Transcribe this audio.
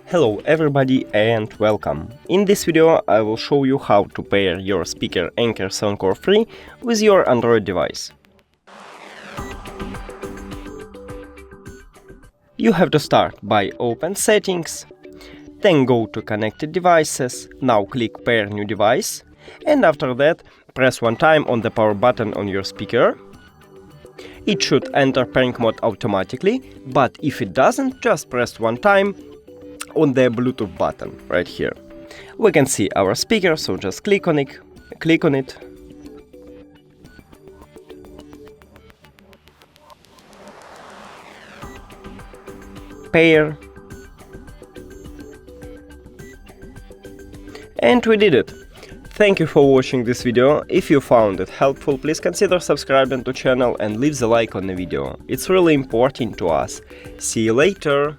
Hello everybody and welcome. In this video I will show you how to pair your speaker Anker Soundcore 3 with your Android device. You have to start by open Settings, then go to Connected Devices, now click Pair New Device, and after that press one time on the power button on your speaker. It should enter pairing mode automatically, but if it doesn't, just press one time on the Bluetooth button right here. We can see our speaker, so just click on it, pair, and we did it. Thank you for watching this video. If you found it helpful, please consider subscribing to the channel and leave the like on the video. It's really important to us. See you later!